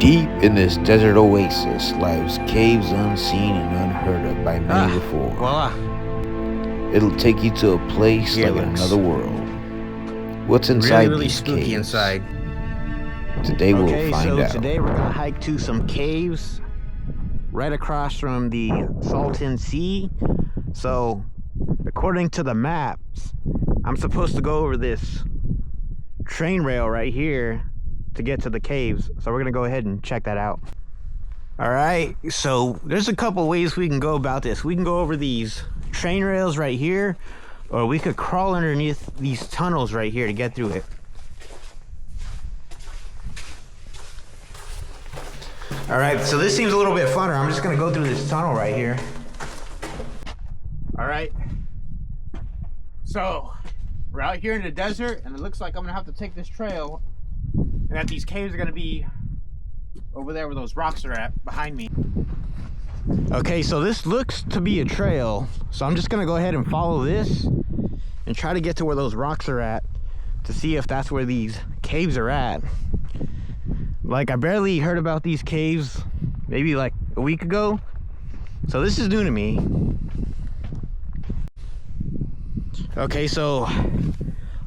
Deep in this desert oasis lies caves unseen and unheard of by many before. Voila. It'll take you to a place Here like looks another world. What's inside really these spooky caves? inside. Today we'll find out. Today we're gonna hike to some caves right across from the Salton Sea. So, according to the maps, I'm supposed to go over this train rail right here to get to the caves. So we're gonna go ahead and check that out. All right, so there's a couple ways we can go about this. We can go over these train rails right here, or we could crawl underneath these tunnels right here to get through it. All right, so this seems a little bit funner. I'm just gonna go through this tunnel right here. All right, so we're out here in the desert, and it looks like I'm gonna have to take this trail, and that these caves are gonna be over there where those rocks are at behind me. Okay, so this looks to be a trail, so I'm just gonna go ahead and follow this and try to get to where those rocks are at to see if that's where these caves are at. Like, I barely heard about these caves maybe like a week ago, so this is new to me. Okay, so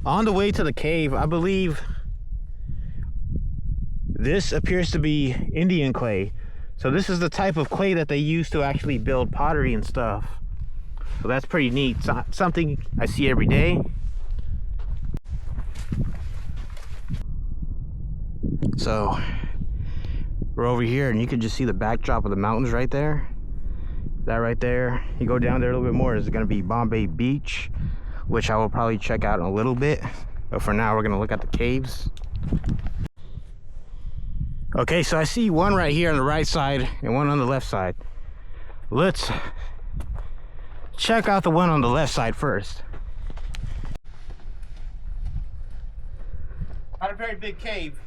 on the way to the cave, I believe this appears to be Indian clay. So this is the type of clay that they use to actually build pottery and stuff. So that's pretty neat. Something I see every day. So we're over here, and you can just see the backdrop of the mountains right there. That right there. You go down there a little bit more, is going to be Bombay Beach, which I will probably check out in a little bit. But for now, we're going to look at the caves. Okay, so I see one right here on the right side and one on the left side. Let's check out the one on the left side first. Not a very big cave,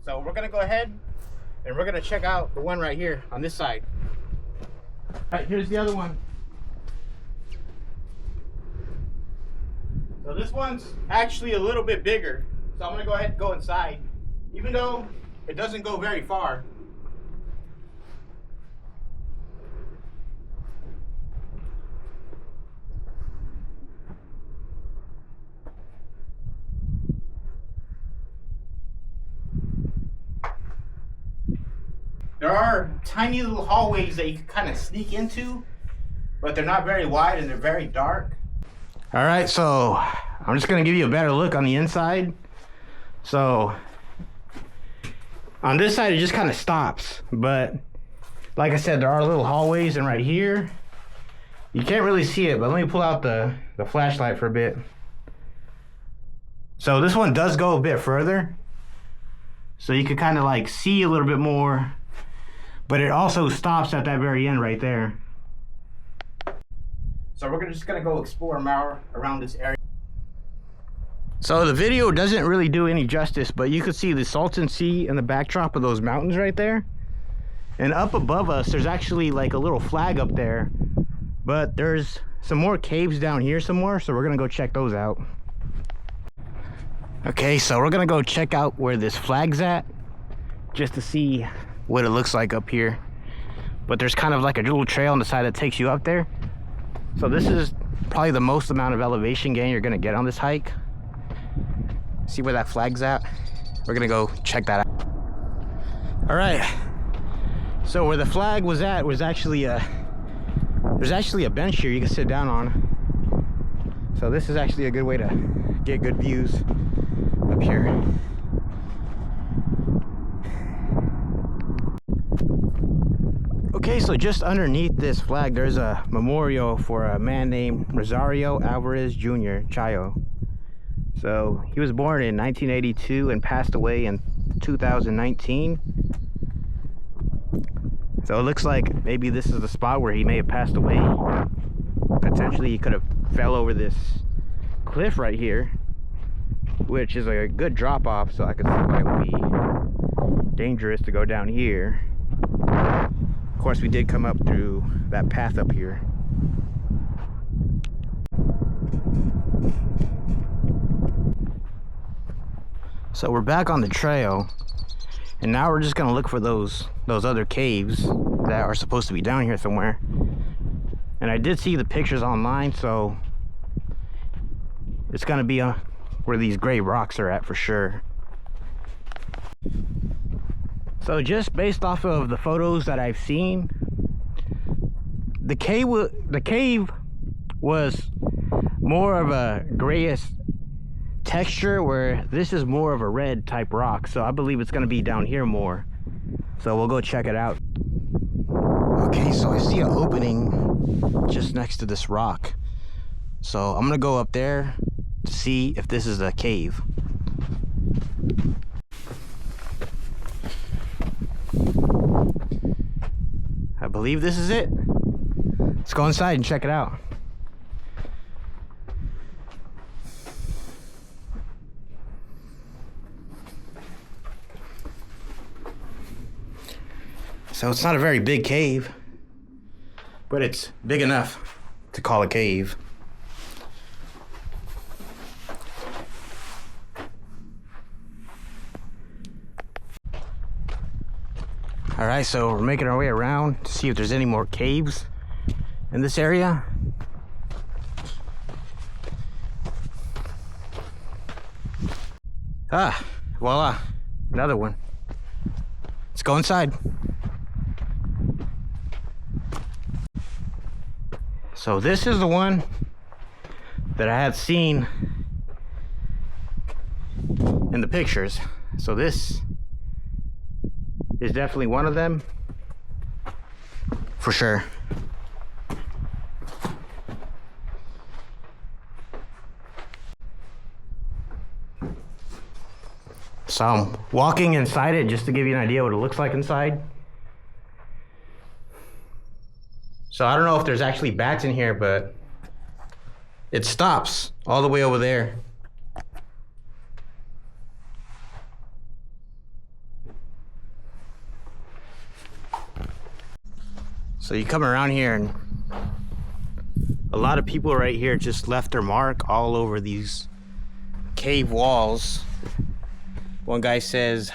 so we're gonna go ahead and we're gonna check out the one right here on this side. All right, here's the other one. So this one's actually a little bit bigger, so I'm gonna go ahead and go inside, even though it doesn't go very far. There are tiny little hallways that you can kind of sneak into, but they're not very wide and they're very dark. All right, so I'm just gonna give you a better look on the inside. So on this side, it just kind of stops, but like I said, there are little hallways, and right here, you can't really see it, but let me pull out the flashlight for a bit. So this one does go a bit further, so you can kind of like see a little bit more, but it also stops at that very end right there. So we're just gonna go explore more around this area. So the video doesn't really do any justice, but you can see the Salton Sea in the backdrop of those mountains right there. And up above us, there's actually like a little flag up there. But there's some more caves down here some more, so we're gonna go check those out. Okay, so we're gonna go check out where this flag's at, just to see what it looks like up here. But there's kind of like a little trail on the side that takes you up there. So this is probably the most amount of elevation gain you're gonna get on this hike. See where that flag's at? We're gonna go check that out. All right, so where the flag was at was actually there's actually a bench here you can sit down on. So this is actually a good way to get good views up here. Okay, so just underneath this flag, there's a memorial for a man named Rosario Alvarez Jr. Chayo. So he was born in 1982 and passed away in 2019. So it looks like maybe this is the spot where he may have passed away. Potentially he could have fell over this cliff right here, which is a good drop off, so I could see why it would be dangerous to go down here. Of course, we did come up through that path up here. So we're back on the trail, And now we're just gonna look for those other caves that are supposed to be down here somewhere. And I did see the pictures online, so it's gonna be where these gray rocks are at for sure. So just based off of the photos that I've seen, the cave was more of a grayish texture, where this is more of a red type rock. So I believe it's gonna be down here more. So we'll go check it out. Okay, so I see an opening just next to this rock. So I'm gonna go up there to see if this is a cave. I believe this is it. Let's go inside and check it out. So it's not a very big cave, but it's big enough to call a cave. All right, so we're making our way around to see if there's any more caves in this area. Ah, voila, another one. Let's go inside. So this is the one that I had seen in the pictures. So this is definitely one of them, for sure. So I'm walking inside it just to give you an idea what it looks like inside. So I don't know if there's actually bats in here, but it stops all the way over there. So you come around here and a lot of people right here just left their mark all over these cave walls. One guy says,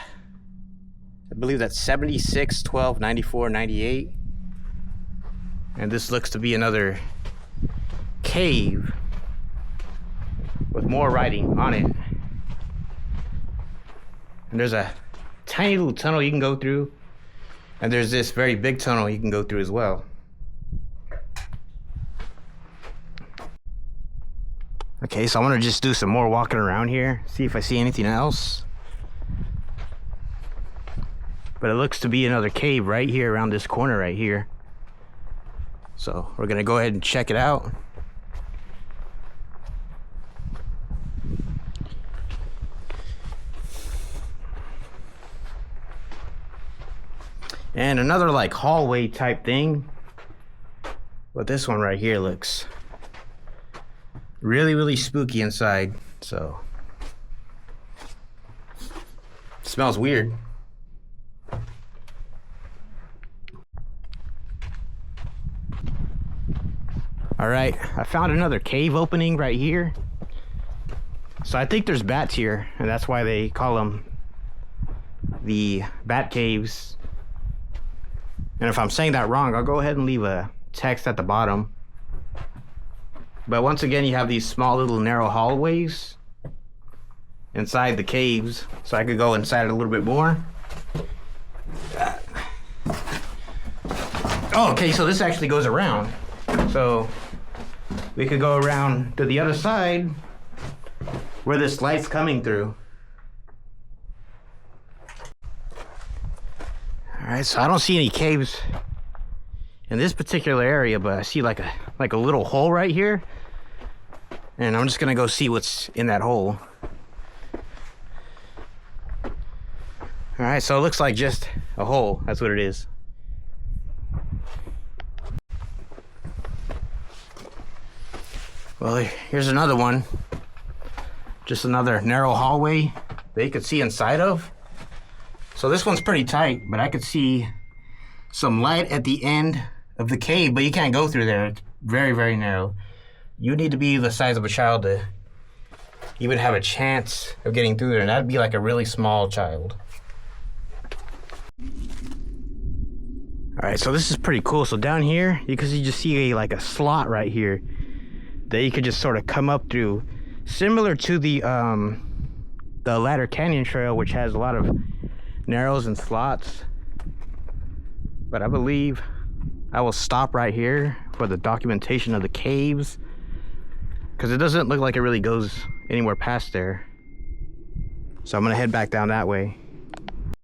I believe that's 76, 12, 94, 98. And this looks to be another cave with more writing on it. And there's a tiny little tunnel you can go through. And there's this very big tunnel you can go through as well. Okay, so I want to just do some more walking around here, see if I see anything else. But it looks to be another cave right here around this corner right here. So we're gonna go ahead and check it out. And another like hallway type thing. But this one right here looks really, really spooky inside. So it smells weird. All right, I found another cave opening right here. So I think there's bats here, and that's why they call them the bat caves. And if I'm saying that wrong, I'll go ahead and leave a text at the bottom. But once again, you have these small little narrow hallways inside the caves. So I could go inside it a little bit more. Oh, okay, so this actually goes around. So we could go around to the other side where this light's coming through. All right, so I don't see any caves in this particular area, but I see like a little hole right here. And I'm just gonna go see what's in that hole. All right, so it looks like just a hole. That's what it is. Well, here's another one. Just another narrow hallway that you could see inside of. So this one's pretty tight, but I could see some light at the end of the cave, but you can't go through there. It's very, very narrow. You need to be the size of a child to even have a chance of getting through there, and that'd be like a really small child. All right, so this is pretty cool. So down here, you just see like a slot right here that you could just sort of come up through, similar to the Ladder Canyon Trail, which has a lot of narrows and slots. But I believe I will stop right here for the documentation of the caves, because it doesn't look like it really goes anywhere past there. So I'm gonna head back down that way.